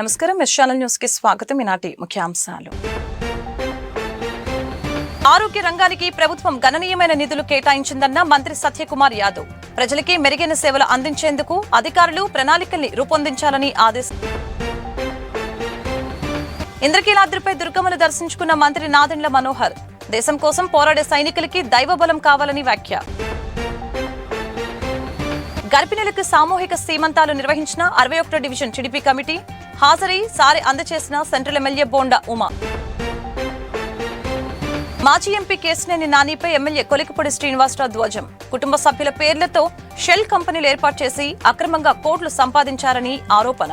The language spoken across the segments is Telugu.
నమస్కారం ఎస్ ఛానల్ న్యూస్ కి స్వాగతం. ఈనాటి ముఖ్యాంశాలు. ఆరోగ్య రంగానికి ప్రభుత్వం గణనీయమైన నిధులు కేటాయించిందన్న మంత్రి సత్యకుమార్ యాదవ్. ప్రజలకి మెరుగైన సేవలు అందించేందుకు అధికారులు ప్రణాళికల్ని రూపొందించాలని ఆదేశించారు. ఇంద్రకీలాద్రిపై దుర్గమ్మను దర్శించుకున్న మంత్రి నాదెండ్ల మనోహర్. దేశం కోసం పోరాడే సైనికులకి దైవబలం కావాలని వ్యాఖ్య. గర్భిణులకు సామూహిక సీమంతాలు నిర్వహించిన 61వ డివిజన్ టీడీపీ కమిటీ. హాజరై సారె అందజేసిన సెంట్రల్ ఎమ్మెల్యే బోండా ఉమా. మాజీ ఎంపీ కేశినేని నానిపై ఎమ్మెల్యే కొలికిపూడి శ్రీనివాసరావు ధ్వజం. కుటుంబ సభ్యుల పేర్లతో షెల్ కంపెనీలు ఏర్పాటు చేసి అక్రమంగా కోట్లు సంపాదించారని ఆరోపణ.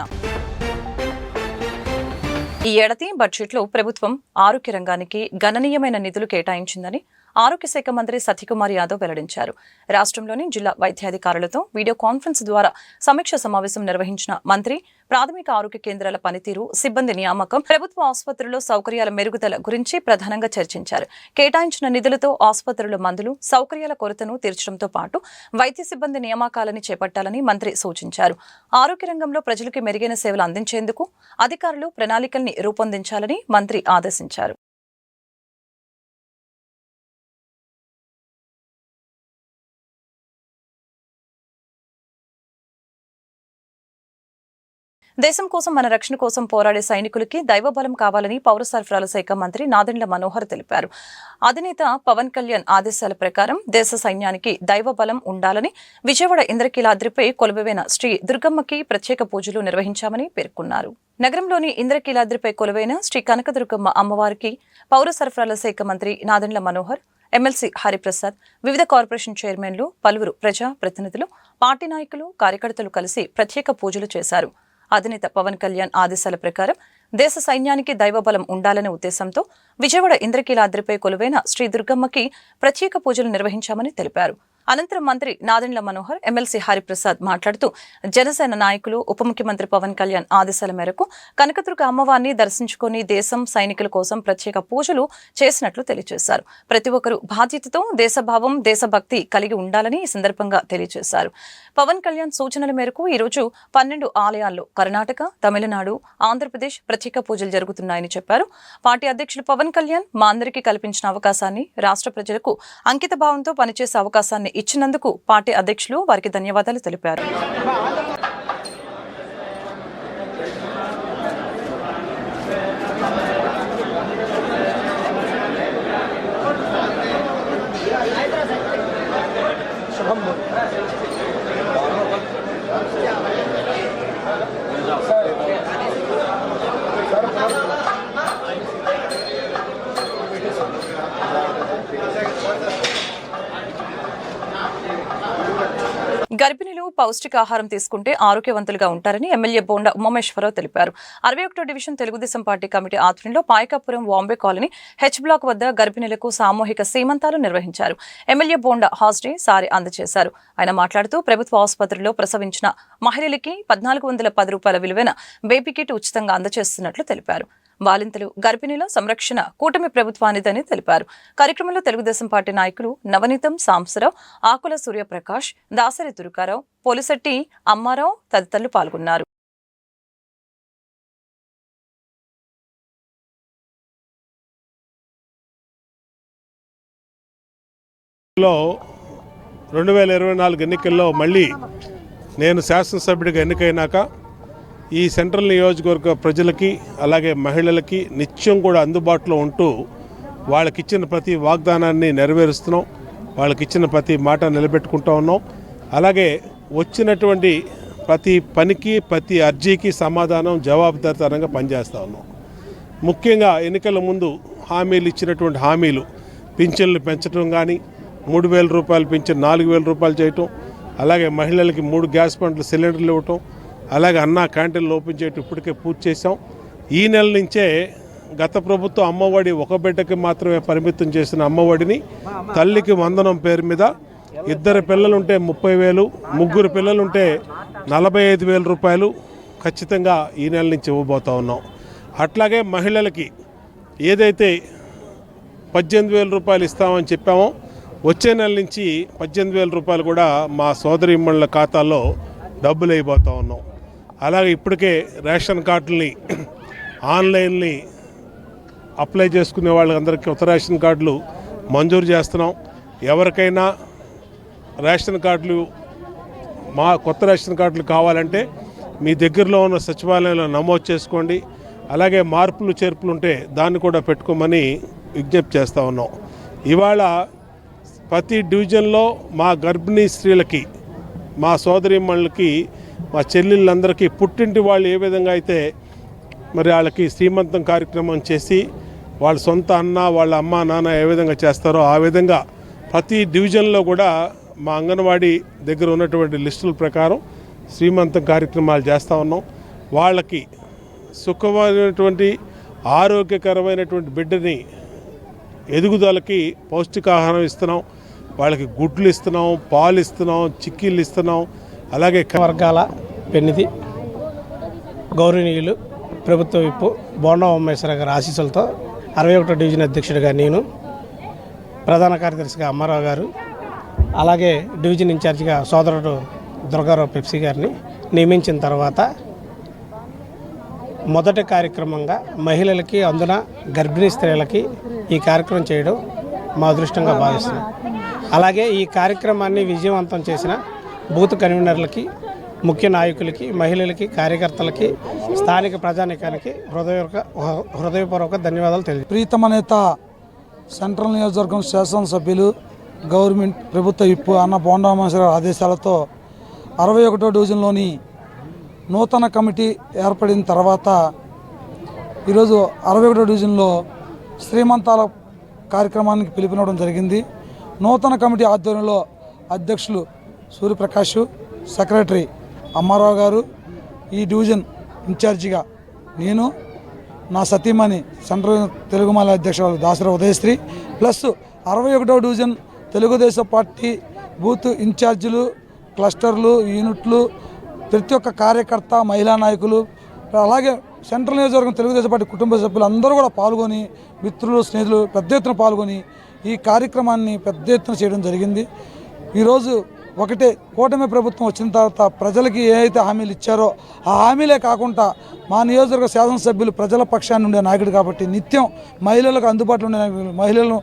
ఈ ఏడాది బడ్జెట్లో ప్రభుత్వం ఆరోగ్య రంగానికి గణనీయమైన నిధులు కేటాయించిందని ఆరోగ్య శాఖ మంత్రి సత్యకుమార్ యాదవ్ వెల్లడించారు. రాష్ట్రంలోని జిల్లా వైద్యాధికారులతో వీడియో కాన్ఫరెన్స్ ద్వారా సమీక్ష సమావేశం నిర్వహించిన మంత్రి ప్రాథమిక ఆరోగ్య కేంద్రాల పనితీరు, సిబ్బంది నియామకం, ప్రభుత్వ ఆసుపత్రుల్లో సౌకర్యాల మెరుగుదల గురించి ప్రధానంగా చర్చించారు. కేటాయించిన నిధులతో ఆసుపత్రుల మందులు, సౌకర్యాల కొరతను తీర్చడంతో పాటు వైద్య సిబ్బంది నియామకాలని చేపట్టాలని మంత్రి సూచించారు. ఆరోగ్య రంగంలో ప్రజలకు మెరుగైన సేవలు అందించేందుకు అధికారులు ప్రణాళికల్ని రూపొందించాలని మంత్రి ఆదేశించారు. దేశం కోసం, మన రక్షణ కోసం పోరాడే సైనికులకి దైవబలం కావాలని పౌర సరఫరాల శాఖ మంత్రి నాదెండ్ల మనోహర్ తెలిపారు. అధినేత పవన్ కళ్యాణ్ ఆదేశాల ప్రకారం దేశ సైన్యానికి దైవబలం ఉండాలని విజయవాడ ఇంద్రకీలాద్రిపై కొలువైన శ్రీ దుర్గమ్మకి ప్రత్యేక పూజలు నిర్వహించామని పేర్కొన్నారు. నగరంలోని ఇంద్రకీలాద్రిపై కొలువైన శ్రీ కనకదుర్గమ్మ అమ్మవారికి పౌర సరఫరాల శాఖ మంత్రి నాదెండ్ల మనోహర్, ఎమ్మెల్సీ హరిప్రసాద్, వివిధ కార్పొరేషన్ చైర్మన్లు, పలువురు ప్రజా ప్రతినిధులు, పార్టీ నాయకులు, కార్యకర్తలు కలిసి ప్రత్యేక పూజలు చేశారు. అధినేత పవన్ కళ్యాణ్ ఆదేశాల ప్రకారం దేశ సైన్యానికి దైవబలం ఉండాలనే ఉద్దేశంతో విజయవాడ ఇంద్రకీలాద్రిపై కొలువైన శ్రీ దుర్గమ్మకి ప్రత్యేక పూజలు నిర్వహించామని తెలిపారు. అనంతరం మంత్రి నాదెండ్ల మనోహర్, ఎమ్మెల్సీ హరిప్రసాద్ మాట్లాడుతూ జనసేన నాయకులు, ఉప ముఖ్యమంత్రి పవన్ కళ్యాణ్ ఆదేశాల మేరకు కనకదుర్గ అమ్మవారిని దర్శించుకుని దేశం, సైనికుల కోసం ప్రత్యేక పూజలు చేసినట్లు తెలియజేశారు. ప్రతి ఒక్కరూ బాధ్యతతో దేశభావం, దేశభక్తి కలిగి ఉండాలని ఈ సందర్భంగా తెలియజేశారు. పవన్ కళ్యాణ్ సూచనల మేరకు ఈరోజు 12 ఆలయాల్లో కర్ణాటక, తమిళనాడు, ఆంధ్రప్రదేశ్ ప్రత్యేక పూజలు జరుగుతున్నాయని చెప్పారు. పార్టీ అధ్యక్షులు పవన్ కళ్యాణ్ మా అందరికీ కల్పించిన అవకాశాన్ని, రాష్ట్ర ప్రజలకు అంకిత భావంతో పనిచేసే అవకాశాన్ని ఇచ్చినందుకు పార్టీ అధ్యక్షులు వారికి ధన్యవాదాలు తెలిపారు. గర్భిణులు పౌష్టికాహారం తీసుకుంటే ఆరోగ్యవంతులుగా ఉంటారని ఎమ్మెల్యే బోండా ఉమామేశ్వరరావు తెలిపారు. 61వ డివిజన్ తెలుగుదేశం పార్టీ కమిటీ ఆధ్వర్యంలో Payakapuram Vambay colony H black వద్ద గర్భిణులకు సామూహిక సీమంతాలు నిర్వహించారు. ఎమ్మెల్యే బోండా హాజరై సారీ అందజేశారు. ఆయన మాట్లాడుతూ ప్రభుత్వ ఆసుపత్రిలో ప్రసవించిన మహిళలకి 1410 రూపాయల విలువైన బేబీ కిట్ ఉచితంగా అందజేస్తున్నట్లు తెలిపారు. బాలింతలు, గర్భిణుల సంరక్షణ కూటమి ప్రభుత్వానిదని తెలిపారు. కార్యక్రమంలో తెలుగుదేశం పార్టీ నాయకులు నవనీతం సాంబశివరావు, ఆకుల సూర్యప్రకాష్, దాసరి దుర్గారావు, పోలిశెట్టి అమ్మారావు తదితరులు పాల్గొన్నారు. లో 2024 ఎన్నికల్లో మళ్ళీ నేను శాసనసభ్యుడిగా ఎన్నికైనాక ఈ సెంట్రల్ నియోజకవర్గ ప్రజలకి, అలాగే మహిళలకి నిత్యం కూడా అందుబాటులో ఉంటూ వాళ్ళకిచ్చిన ప్రతి వాగ్దానాన్ని నెరవేరుస్తున్నాం. వాళ్ళకిచ్చిన ప్రతి మాట నిలబెట్టుకుంటూ ఉన్నాం. అలాగే వచ్చినటువంటి ప్రతి పనికి, ప్రతి అర్జీకి సమాధానం, జవాబుదారీతనంగా పనిచేస్తూ ఉన్నాం. ముఖ్యంగా ఎన్నికల ముందు హామీలు ఇచ్చినటువంటి హామీలు, పింఛన్లు పెంచడం కానీ, 3000 రూపాయలు పింఛన్ 4000 రూపాయలు చేయటం, అలాగే మహిళలకి 3 గ్యాస్ బండ్లు సిలిండర్లు ఇవ్వటం, అలాగే అన్నా క్యాంటీన్లు ఓపెన్ చేయటం ఇప్పటికే పూర్తి చేసాం. ఈ నెల నుంచే గత ప్రభుత్వం అమ్మఒడి ఒక బిడ్డకి మాత్రమే పరిమితం చేసిన అమ్మఒడిని తల్లికి వందనం పేరు మీద 2 పిల్లలుంటే 30,000, 3 పిల్లలుంటే 45,000 రూపాయలు ఖచ్చితంగా ఈ నెల నుంచి ఇవ్వబోతా ఉన్నాం. అట్లాగే మహిళలకి ఏదైతే 18,000 రూపాయలు ఇస్తామని చెప్పామో వచ్చే నెల నుంచి 18,000 రూపాయలు కూడా మా సోదరీమణుల ఖాతాల్లో డబ్బులు అయిపోతూ ఉన్నాం. అలాగే ఇప్పటికే రేషన్ కార్డుల్ని ఆన్లైన్ని అప్లై చేసుకునే వాళ్ళందరికీ కొత్త రేషన్ కార్డులు మంజూరు చేస్తున్నాం. ఎవరికైనా రేషన్ కార్డులు కొత్త రేషన్ కార్డులు కావాలంటే మీ దగ్గరలో ఉన్న సచివాలయంలో నమోదు చేసుకోండి. అలాగే మార్పులు చేర్పులు ఉంటే దాన్ని కూడా పెట్టుకోమని విజ్ఞప్తి చేస్తూ ఉన్నాం. ఇవాళ ప్రతి డివిజన్లో మా గర్భిణీ స్త్రీలకి, మా సోదరీమణులకి, మా చెల్లెళ్ళందరికీ పుట్టింటి వాళ్ళు ఏ విధంగా అయితే మరి వాళ్ళకి శ్రీమంతం కార్యక్రమం చేసి వాళ్ళ సొంత అన్న వాళ్ళ అమ్మ నాన్న ఏ విధంగా చేస్తారో ఆ విధంగా ప్రతి డివిజన్లో కూడా మా అంగన్వాడీ దగ్గర ఉన్నటువంటి లిస్టుల ప్రకారం శ్రీమంతం కార్యక్రమాలు చేస్తూ ఉన్నాం. వాళ్ళకి సుఖమైనటువంటి ఆరోగ్యకరమైనటువంటి బిడ్డని ఎదుగుదలకి పౌష్టికాహారం ఇస్తున్నాం. వాళ్ళకి గుడ్లు ఇస్తున్నాం, పాలు ఇస్తున్నాం, చిక్కీలు ఇస్తున్నాం. అలాగే వర్గాల పెన్నిధి గౌరవనీయులు ప్రభుత్వ విప్పు బోండా ఉమ్మేశ్వర గారి ఆశీస్సులతో 61వ డివిజన్ అధ్యక్షుడిగా నేను, ప్రధాన కార్యదర్శిగా అమ్మారావు గారు, అలాగే డివిజన్ ఇన్ఛార్జిగా సోదరుడు దుర్గారావు పెప్సీ గారిని నియమించిన తర్వాత మొదటి కార్యక్రమంగా మహిళలకి, అందున గర్భిణీ స్త్రీలకి ఈ కార్యక్రమం చేయడం మా అదృష్టంగా భావిస్తున్నాం. అలాగే ఈ కార్యక్రమాన్ని విజయవంతం చేసిన బూత్ కన్వీనర్లకి, ముఖ్య నాయకులకి, మహిళలకి, కార్యకర్తలకి, స్థానిక ప్రజానీకానికి హృదయపూర్వక ధన్యవాదాలు తెలియజేస్తాను. ప్రీతమ నేత సెంట్రల్ నియోజకవర్గం శాసనసభ్యులు గవర్నమెంట్ ప్రభుత్వ విప్పు అన్న బోండా ఉమ్మేశ్వర ఆదేశాలతో 61వ డివిజన్లోని నూతన కమిటీ ఏర్పడిన తర్వాత ఈరోజు 61వ డివిజన్లో శ్రీమంతాల కార్యక్రమానికి పిలుపునివ్వడం జరిగింది. నూతన కమిటీ ఆధ్వర్యంలో అధ్యక్షులు సూర్యప్రకాష్, సెక్రటరీ అమ్మారావు గారు, ఈ డివిజన్ ఇన్ఛార్జిగా నేను, నా సతీమణి సెంట్రల్ తెలుగుమాల అధ్యక్షురాలు దాసరి ఉదయశ్రీ, ప్లస్ 61వ డివిజన్ తెలుగుదేశం పార్టీ బూత్ ఇన్ఛార్జీలు, క్లస్టర్లు, యూనిట్లు, ప్రతి ఒక్క కార్యకర్త, మహిళా నాయకులు, అలాగే సెంట్రల్ నియోజకవర్గం తెలుగుదేశం పార్టీ కుటుంబ సభ్యులు అందరూ కూడా పాల్గొని, మిత్రులు, స్నేహితులు పెద్ద ఎత్తున పాల్గొని ఈ కార్యక్రమాన్ని పెద్ద ఎత్తున చేయడం జరిగింది. ఈరోజు ఒకటే, కూటమి ప్రభుత్వం వచ్చిన తర్వాత ప్రజలకి ఏదైతే హామీలు ఇచ్చారో ఆ హామీలే కాకుండా మా నియోజకవర్గ శాసనసభ్యులు ప్రజల పక్షాన్ని ఉండే నాయకుడు కాబట్టి నిత్యం మహిళలకు అందుబాటులో ఉండే నాయకులు, మహిళలను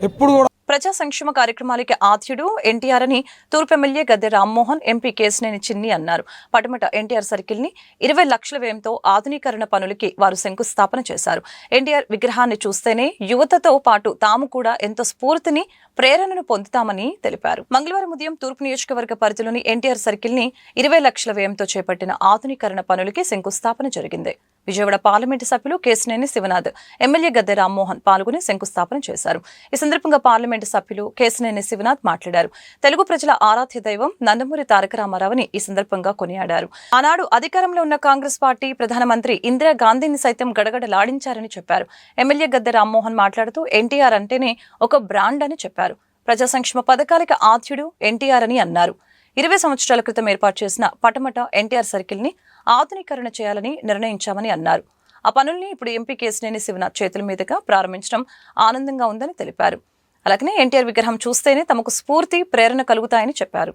ఎప్పుడు కూడా ప్రజా సంక్షేమ కార్యక్రమాలకి ఆద్యుడు ఎన్టీఆర్ అని తూర్పు ఎమ్మెల్యే గద్దె రామ్మోహన్, ఎంపీ కేశినేని చిన్ని అన్నారు. పటమట ఎన్టీఆర్ సర్కిల్ ని 20 లక్షల వ్యయంతో ఆధునీకరణ పనులకి వారు శంకుస్థాపన చేశారు. ఎన్టీఆర్ విగ్రహాన్ని చూస్తేనే యువతతో పాటు తాము కూడా ఎంతో స్ఫూర్తిని, ప్రేరణను పొందుతామని తెలిపారు. మంగళవారం ఉదయం తూర్పు నియోజకవర్గ పరిధిలోని ఎన్టీఆర్ సర్కిల్ ని 20 లక్షల వ్యయంతో చేపట్టిన ఆధునీకరణ పనులకి శంకుస్థాపన జరిగింది. విజయవాడ పార్లమెంటు సభ్యులు కేశినేని శివనాథ్, ఎమ్మెల్యే గద్దె రామ్మోహన్ పాల్గొని శంకుస్థాపన చేశారు. ఈ సందర్భంగా పార్లమెంటు సభ్యులు కేశినేని శివనాథ్ మాట్లాడారు. తెలుగు ప్రజల ఆరాధ్య దైవం నందమూరి తారక రామారావుని ఈ సందర్భంగా కొనియాడారు. ఆనాడు అధికారంలో ఉన్న కాంగ్రెస్ పార్టీ ప్రధానమంత్రి ఇందిరాగాంధీని సైతం గడగడలాడించారని చెప్పారు. ఎమ్మెల్యే గద్దె రామ్మోహన్ మాట్లాడుతూ ఎన్టీఆర్ అంటేనే ఒక బ్రాండ్ అని చెప్పారు. ప్రజా సంక్షేమ పథకాలకి ఆద్యుడు ఎన్టీఆర్ అని అన్నారు. 20 సంవత్సరాల క్రితం ఏర్పాటు చేసిన పటమట ఎన్టీఆర్ సర్కిల్ ని ఆధునీకరణ చేయాలని నిర్ణయించామని అన్నారు. ఆ పనుల్ని ఇప్పుడు ఎంపీ కేశినేని శివనాథ్ చేతుల మీదుగా ప్రారంభించడం ఆనందంగా ఉందని తెలిపారు. అలాగే ఎన్టీఆర్ విగ్రహం చూస్తేనే తమకు స్ఫూర్తి, ప్రేరణ కలుగుతాయని చెప్పారు.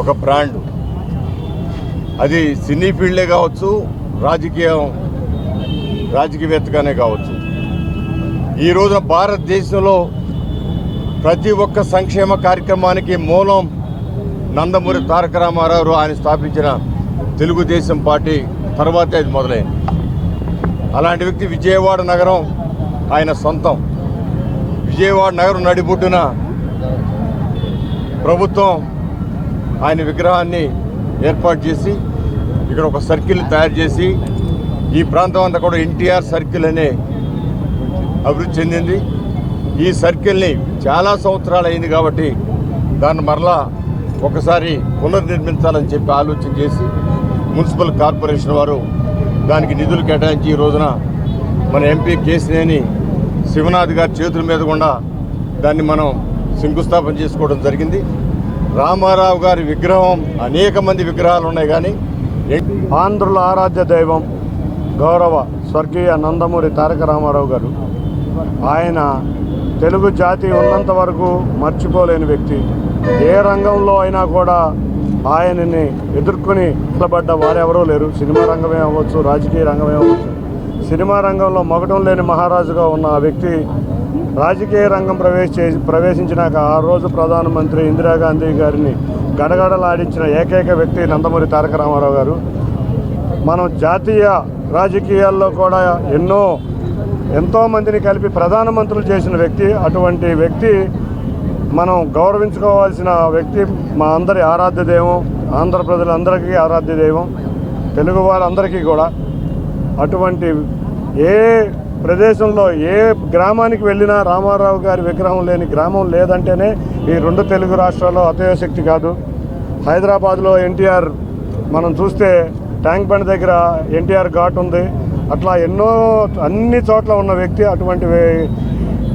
ఒక బ్రాండ్, అది సినీ ఫీల్డే కావచ్చు, రాజకీయవేత్తగానే కావచ్చు. ఈ రోజున భారతదేశంలో ప్రతి ఒక్క సంక్షేమ కార్యక్రమానికి మూలం నందమూరి తారక రామారావు. ఆయన స్థాపించిన తెలుగుదేశం పార్టీ తర్వాతే అది మొదలైంది. అలాంటి వ్యక్తి విజయవాడ నగరం ఆయన సొంతం. విజయవాడ నగరం నడిబొడ్డున ప్రభుత్వం ఆయన విగ్రహాన్ని ఏర్పాటు చేసి ఇక్కడ ఒక సర్కిల్ తయారు చేసి ఈ ప్రాంతం అంతా కూడా ఎన్టీఆర్ సర్కిల్ అనే అభివృద్ధి చెందింది. ఈ సర్కిల్ని చాలా సంవత్సరాలు అయింది కాబట్టి దాన్ని మరలా ఒకసారి పునర్నిర్మించాలని చెప్పి ఆలోచన చేసి మున్సిపల్ కార్పొరేషన్ వారు దానికి నిధులు కేటాయించి ఈ రోజున మన ఎంపీ కేశినేని శివనాథ్ గారి చేతుల మీద కూడా దాన్ని మనం శంకుస్థాపన చేసుకోవడం జరిగింది. రామారావు గారి విగ్రహం, అనేక మంది విగ్రహాలు ఉన్నాయి, కానీ ఆంధ్రుల ఆరాధ్య దైవం గౌరవ స్వర్గీయ నందమూరి తారక రామారావు గారు, ఆయన తెలుగు జాతి ఉన్నంత వరకు మర్చిపోలేని వ్యక్తి. ఏ రంగంలో అయినా కూడా ఆయనని ఎదుర్కొని నిలబడ్డ వారెవరూ లేరు. సినిమా రంగమే అవ్వచ్చు, రాజకీయ రంగమే అవ్వచ్చు. సినిమా రంగంలో మగటం లేని మహారాజుగా ఉన్న ఆ వ్యక్తి రాజకీయ రంగం ప్రవేశించినాక ఆ రోజు ప్రధానమంత్రి ఇందిరాగాంధీ గారిని గడగడలాడించిన ఏకైక వ్యక్తి నందమూరి తారక రామారావు గారు. మనం జాతీయ రాజకీయాల్లో కూడా ఎంతోమందిని కలిపి ప్రధానమంత్రులు చేసిన వ్యక్తి. అటువంటి వ్యక్తి మనం గౌరవించుకోవాల్సిన వ్యక్తి, మా అందరి ఆరాధ్య దైవం, ఆంధ్ర ప్రజలందరికీ ఆరాధ్య దైవం, తెలుగు వారందరికీ కూడా. అటువంటి ఏ ప్రదేశంలో ఏ గ్రామానికి వెళ్ళినా రామారావు గారి విగ్రహం లేని గ్రామం లేదంటేనే ఈ 2 తెలుగు రాష్ట్రాల్లో అతిశక్తి కాదు. హైదరాబాద్లో ఎన్టీఆర్ మనం చూస్తే ట్యాంక్ బండ్ దగ్గర ఎన్టీఆర్ ఘాట్ ఉంది. అట్లా అన్ని చోట్ల ఉన్న వ్యక్తి. అటువంటి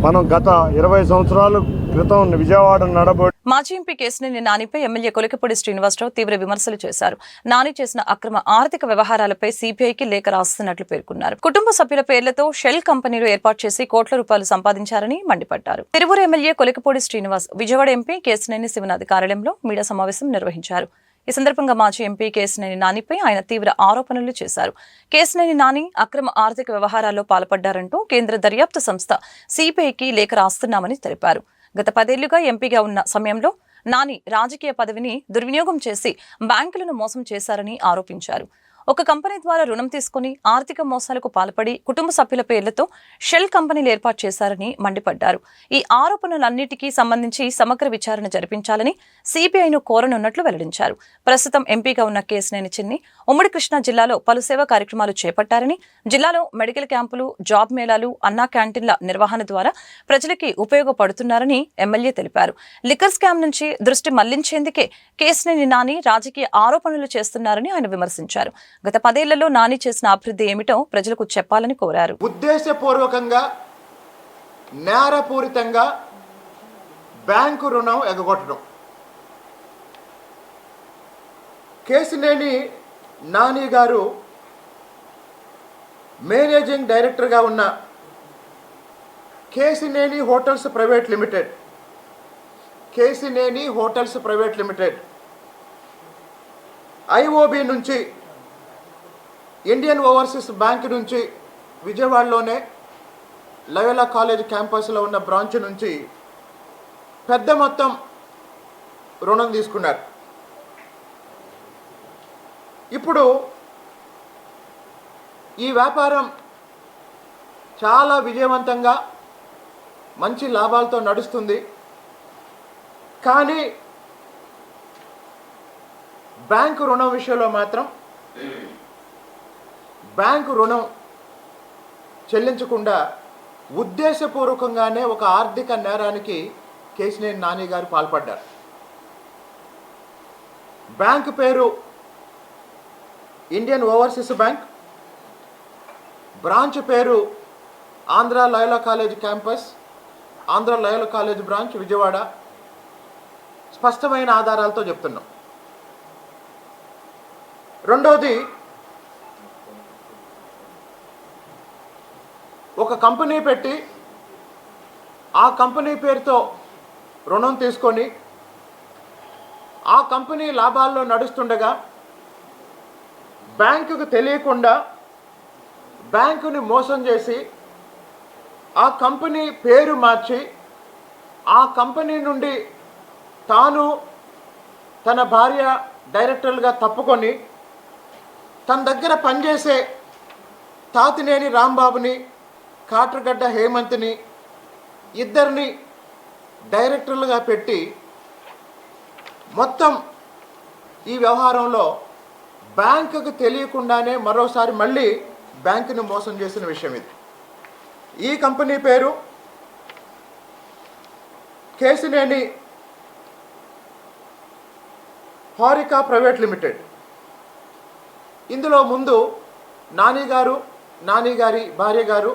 మనం గత 20 సంవత్సరాల క్రితం విజయవాడ నడబడి మాజీ ఎంపీ కేశినేని నానిపై ఎమ్మెల్యే కొలికిపూడి శ్రీనివాసరావు తీవ్ర విమర్శలు చేశారు. నాని చేసిన అక్రమ ఆర్థిక వ్యవహారాలపై సిబిఐకి లేఖ రాస్తున్నట్లు పేర్కొన్నారు. కుటుంబ సభ్యుల పేర్లతో షెల్ కంపెనీలు ఏర్పాటు చేసి కోట్ల రూపాయలు సంపాదించారని మండిపడ్డారు. తిరువూరు ఎమ్మెల్యే కొలికిపూడి శ్రీనివాస్ విజయవాడ ఎంపీ కేశినేని శివనాథ్ కార్యాలయంలో మీడియా సమావేశం నిర్వహించారు. ఈ సందర్భంగా మాజీ ఎంపీ కేశినేని నానిపై ఆయన తీవ్ర ఆరోపణలు చేశారు. కేశినేని నాని అక్రమ ఆర్థిక వ్యవహారాల్లో పాల్పడ్డారంటూ కేంద్ర దర్యాప్తు సంస్థ సిబిఐకి లేఖ రాస్తున్నామని తెలిపారు. గత 10 ఏళ్లుగా ఎంపీగా ఉన్న సమయంలో నాని రాజకీయ పదవిని దుర్వినియోగం చేసి బ్యాంకులను మోసం చేశారని ఆరోపించారు. ఒక కంపెనీ ద్వారా రుణం తీసుకుని ఆర్థిక మోసాలకు పాల్పడి కుటుంబ సభ్యుల పేర్లతో షెల్ కంపెనీలు ఏర్పాటు చేశారని మండిపడ్డారు. ఈ ఆరోపణలన్నిటికీ సంబంధించి సమగ్ర విచారణ జరిపించాలని సిబిఐను కోరనున్నట్లు వెల్లడించారు. ప్రస్తుతం ఎంపీగా ఉన్న కేశినేని చిన్ని ఉమ్మడి కృష్ణా జిల్లాలో పలు సేవా కార్యక్రమాలు చేపట్టారని, జిల్లాలో మెడికల్ క్యాంపులు, జాబ్ మేళాలు, అన్నా క్యాంటీన్ల నిర్వహణ ద్వారా ప్రజలకి ఉపయోగపడుతున్నారని ఎమ్మెల్యే తెలిపారు. లిక్కర్ స్కామ్ నుంచి దృష్టి మళ్లించేందుకే కేశినేని నాని రాజకీయ ఆరోపణలు చేస్తున్నారని ఆయన విమర్శించారు. గత 10 ఏళ్లలో నాని చేసిన అభివృద్ధి ఏమిటో ప్రజలకు చెప్పాలని కోరారు. ఉద్దేశపూర్వకంగా నేరపూరితంగా బ్యాంకు రుణం ఎగగొట్టడం. కేశినేని నాని గారు మేనేజింగ్ డైరెక్టర్గా ఉన్న Kesineni hotels private limited IOB నుంచి, ఇండియన్ ఓవర్సీస్ బ్యాంక్ నుంచి, విజయవాడలోనే లయోలా కాలేజ్ క్యాంపస్లో ఉన్న బ్రాంచ్ నుంచి పెద్ద మొత్తం రుణం తీసుకున్నారు. ఇప్పుడు ఈ వ్యాపారం చాలా విజయవంతంగా మంచి లాభాలతో నడుస్తుంది. కానీ బ్యాంకు రుణం విషయంలో మాత్రం బ్యాంకు రుణం చెల్లించకుండా ఉద్దేశపూర్వకంగానే ఒక ఆర్థిక నేరానికి కేశినేని నాని గారు పాల్పడ్డారు. బ్యాంకు పేరు ఇండియన్ ఓవర్సీస్ బ్యాంక్, బ్రాంచ్ పేరు Andhra Loyola college campus, Andhra Loyola college branch Vijayawada. స్పష్టమైన ఆధారాలతో చెప్తున్నాం. రెండవది, ఒక కంపెనీ పెట్టి ఆ కంపెనీ పేరుతో రుణం తీసుకొని ఆ కంపెనీ లాభాల్లో నడుస్తుండగా బ్యాంకుకు తెలియకుండా బ్యాంకుని మోసం చేసి ఆ కంపెనీ పేరు మార్చి ఆ కంపెనీ నుండి తాను తన భార్య డైరెక్టర్లుగా తప్పుకొని తన దగ్గర పనిచేసే తాతినేని రాంబాబుని, కాట్రగడ్డ హేమంత్ని ఇద్దరిని డైరెక్టర్లుగా పెట్టి మొత్తం ఈ వ్యవహారంలో బ్యాంకుకు తెలియకుండానే మరోసారి మళ్ళీ బ్యాంకుని మోసం చేసిన విషయం ఇది. ఈ కంపెనీ పేరు కేశినేని హారికా ప్రైవేట్ లిమిటెడ్. ఇందులో ముందు నాని గారి భార్య గారు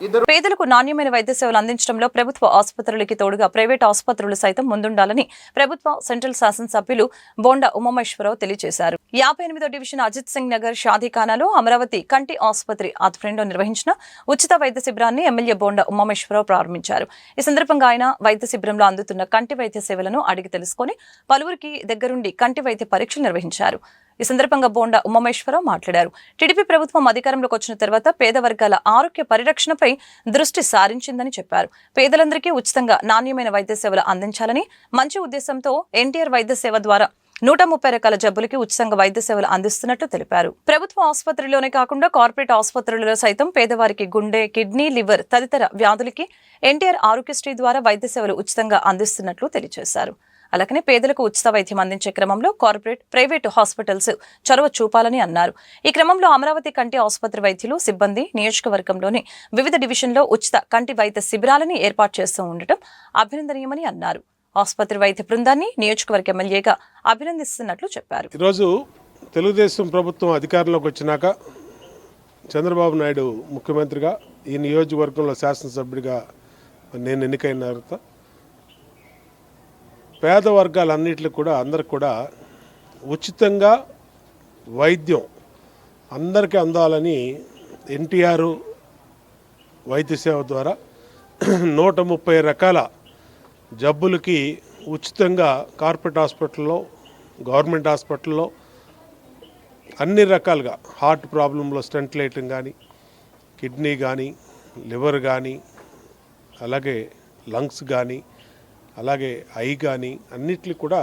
ఇద్దరు పేదలకు నాణ్యమైన వైద్య సేవలు అందించడంలో ప్రభుత్వ ఆసుపత్రులకి తోడుగా ప్రైవేట్ ఆసుపత్రులు సైతం ముందుండాలని ప్రభుత్వ సెంట్రల్ శాసనసభ్యులు బోండా ఉమామేశ్వరరావు తెలియజేశారు. 58వ డివిజన్ అజిత్ సింగ్ నగర్ షాదీఖానాలో అమరావతి కంటి ఆసుపత్రి ఆధ్వర్యంలో నిర్వహించిన ఉచిత వైద్య శిబిరాన్ని ఎమ్మెల్యే బోండా ఉమామేశ్వరరావు ప్రారంభించారు. ఈ సందర్భంగా ఆయన వైద్య శిబిరంలో అందుతున్న కంటి వైద్య సేవలను అడిగి తెలుసుకుని పలువురికి దగ్గరుండి కంటి వైద్య పరీక్షలు నిర్వహించారు. ఈ సందర్భంగా బోండా ఉమామేశ్వరరావు మాట్లాడారు. టీడీపీ ప్రభుత్వం అధికారంలోకి వచ్చిన తర్వాత పేద వర్గాల ఆరోగ్య పరిరక్షణపై దృష్టి సారించిందని చెప్పారు. పేదలందరికీ ఉచితంగా నాణ్యమైన వైద్య సేవలు అందించాలని మంచి ఉద్దేశంతో ఎన్టీఆర్ వైద్య సేవ ద్వారా 130 రకాల జబ్బులకి ఉచితంగా వైద్య సేవలు అందిస్తున్నట్లు తెలిపారు. ప్రభుత్వ ఆసుపత్రిలోనే కాకుండా కార్పొరేట్ ఆసుపత్రులలో సైతం పేదవారికి గుండె, కిడ్నీ, లివర్ తదితర వ్యాధులకి ఎన్టీఆర్ ఆరోగ్యశ్రీ ద్వారా వైద్య సేవలు ఉచితంగా అందిస్తున్నట్లు తెలియజేశారు. అలాగనే పేదలకు ఉచిత వైద్యం అందించే క్రమంలో కార్పొరేట్, ప్రైవేటు హాస్పిటల్స్ చొరవ చూపాలని అన్నారు. ఈ క్రమంలో అమరావతి కంటి ఆసుపత్రి వైద్యులు, సిబ్బంది నియోజకవర్గంలోని వివిధ డివిజన్లో ఉచిత కంటి వైద్య శిబిరాలని ఏర్పాటు చేస్తూ ఉండటం అభినందనీయమని అన్నారు. ఆసుపత్రి వైద్య బృందాన్ని నియోజకవర్గ ఎమ్మెల్యేగా అభినందిస్తున్నట్లు చెప్పారు. ఈరోజు తెలుగుదేశం ప్రభుత్వం అధికారంలోకి వచ్చినాక చంద్రబాబు నాయుడు ముఖ్యమంత్రిగా, ఈ నియోజకవర్గంలో శాసనసభ్యుడిగా నేను ఎన్నికైన తర్వాత పేద వర్గాలన్నింటికి కూడా అందరికి కూడా ఉచితంగా వైద్యం అందరికీ అందాలని ఎన్టీఆర్ వైద్య సేవ ద్వారా 130 రకాల జబ్బులకి ఉచితంగా కార్పొరేట్ హాస్పిటల్లో, గవర్నమెంట్ హాస్పిటల్లో అన్ని రకాలుగా హార్ట్ ప్రాబ్లంలో స్టెంట్ లైటింగ్ కానీ, కిడ్నీ కానీ, లివర్ కానీ, అలాగే లంగ్స్ కానీ, అలాగే ఐ కానీ అన్నిటికీ కూడా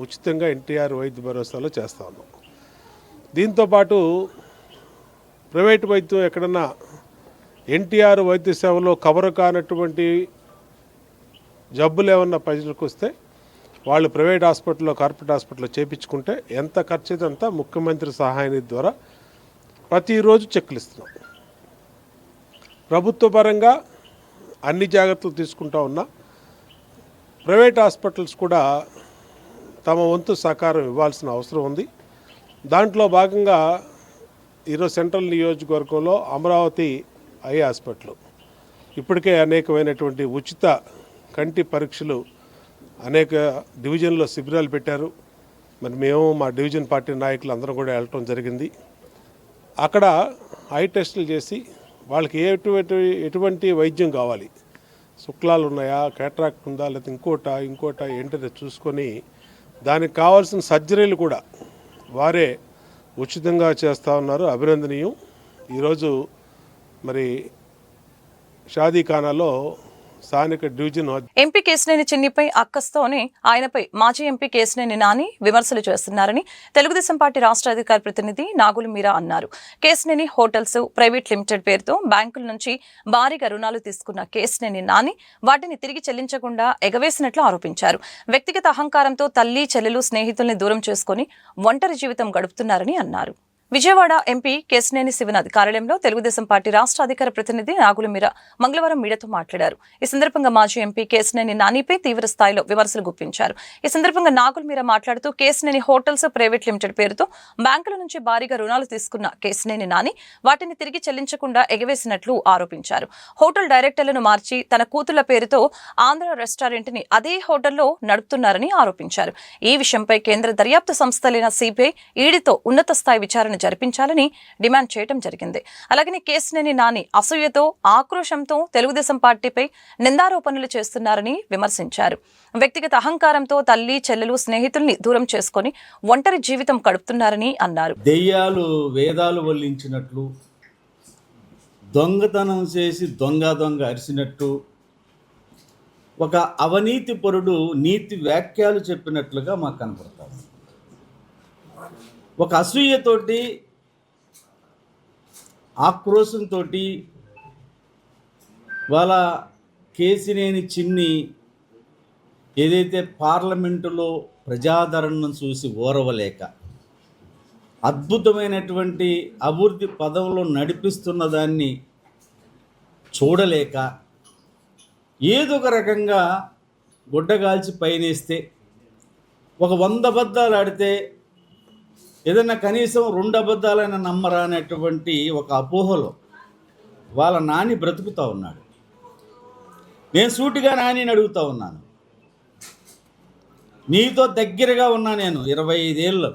ఉచితంగా ఎన్టీఆర్ వైద్య భరోసాలో చేస్తూ ఉన్నాం. దీంతోపాటు ప్రైవేట్ వైద్యం ఎక్కడన్నా ఎన్టీఆర్ వైద్య సేవలో కవర్ కానటువంటి జబ్బులు ఏమన్నా ప్రజలకు వస్తే వాళ్ళు ప్రైవేట్ హాస్పిటల్లో, కార్పొరేట్ హాస్పిటల్లో చేయించుకుంటే ఎంత ఖర్చు అయితే అంతా ముఖ్యమంత్రి సహాయ నిధి ద్వారా ప్రతిరోజు చెక్కులు ఇస్తున్నాం. ప్రభుత్వ పరంగా అన్ని జాగ్రత్తలు తీసుకుంటా ఉన్నా ప్రైవేట్ హాస్పిటల్స్ కూడా తమ వంతు సహకారం ఇవ్వాల్సిన అవసరం ఉంది. దాంట్లో భాగంగా ఈరోజు సెంట్రల్ నియోజకవర్గంలో అమరావతి ఐ హాస్పిటల్ ఇప్పటికే అనేకమైనటువంటి ఉచిత కంటి పరీక్షలు అనేక డివిజన్లో శిబిరాలు పెట్టారు. మరి మేము మా డివిజన్ పార్టీ నాయకులు అందరం కూడా వెళ్ళటం జరిగింది. అక్కడ ఐ టెస్టులు చేసి వాళ్ళకి ఎటువంటి వైద్యం కావాలి, శుక్లాలు ఉన్నాయా, క్యాట్రాక్ట్ ఉందా, లేకపోతే ఇంకోట ఏంటనే చూసుకొని దానికి కావాల్సిన సర్జరీలు కూడా వారే ఉచితంగా చేస్తూ ఉన్నారు. అభినందనీయం. ఈరోజు మరి షాదీఖానాలో స్థానిక డివిజన్ ఎంపీ కేశినేని చిన్నిపై అక్కస్తోనే ఆయనపై మాజీ ఎంపీ కేశినేని నాని విమర్శలు చేస్తున్నారని తెలుగుదేశం పార్టీ రాష్ట్ర అధికార ప్రతినిధి నాగులు మీరా అన్నారు. కేశినేని హోటల్స్ ప్రైవేట్ లిమిటెడ్ పేరుతో బ్యాంకుల నుంచి భారీగా రుణాలు తీసుకున్న కేశినేని నాని వాటిని తిరిగి చెల్లించకుండా ఎగవేసినట్లు ఆరోపించారు. వ్యక్తిగత అహంకారంతో తల్లి, చెల్లెలు, స్నేహితుల్ని దూరం చేసుకుని ఒంటరి జీవితం గడుపుతున్నారని అన్నారు. విజయవాడ ఎంపీ కేశినేని శివనాథ్ కార్యాలయంలో తెలుగుదేశం పార్టీ రాష్ట్ర అధికార ప్రతినిధి నాగుల మీరా మంగళవారం మీడియాతో మాట్లాడారు. ఈ సందర్భంగా మాజీ ఎంపీ కేశినేని నానిపై తీవ్ర స్థాయిలో విమర్శలు గుప్పించారు. ఈ సందర్భంగా నాగుల మీరా మాట్లాడుతూ కేశినేని హోటల్స్ ప్రైవేట్ లిమిటెడ్ పేరుతో బ్యాంకుల నుంచి భారీగా రుణాలు తీసుకున్న కేశినేని నాని వాటిని తిరిగి చెల్లించకుండా ఎగవేసినట్లు ఆరోపించారు. హోటల్ డైరెక్టర్లను మార్చి తన కూతుళ్ల పేరుతో ఆంధ్ర రెస్టారెంట్ ని అదే హోటల్లో నడుపుతున్నారని ఆరోపించారు. ఈ విషయంపై కేంద్ర దర్యాప్తు సంస్థలైన సిబిఐ, ఈడీతో ఉన్నత స్థాయి విచారణ జరిపించాలని డిమాండ్ చేయడం జరిగింది. అలాగనే కేశినేని నాని అసూయతో, ఆక్రోశంతో తెలుగుదేశం పార్టీపై నిందారోపణలు చేస్తున్నారని విమర్శించారు. వ్యక్తిగత అహంకారంతో తల్లి, చెల్లెలు, స్నేహితుల్ని దూరం చేసుకుని ఒంటరి జీవితం గడుపుతున్నారని అన్నారు. దెయ్యాలు వేదాలు వల్లించినట్లు, దొంగతనం చేసి దొంగ అరిసినట్టు, ఒక అవినీతి పరుడు నీతి వ్యాఖ్యలు చెప్పినట్లుగా మాకు కనపడతారు. ఒక అసూయతోటి, ఆక్రోశంతో వాళ్ళ కేశినేని చిన్ని ఏదైతే పార్లమెంటులో ప్రజాదరణను చూసి ఓరవలేక అద్భుతమైనటువంటి అభివృద్ధి పదంలో నడిపిస్తున్న దాన్ని చూడలేక ఏదో ఒక రకంగా గుడ్డగాల్చి పైనేస్తే, ఒక 100 అబద్ధాలు ఆడితే ఏదైనా కనీసం 2 అబద్ధాలైనా నమ్మరా అనేటువంటి ఒక అపోహలో వాళ్ళ నాని బ్రతుకుతూ ఉన్నాడు. నేను సూటిగా నానిని అడుగుతూ ఉన్నాను, నీతో దగ్గరగా ఉన్నా నేను 25 ఏళ్ళు,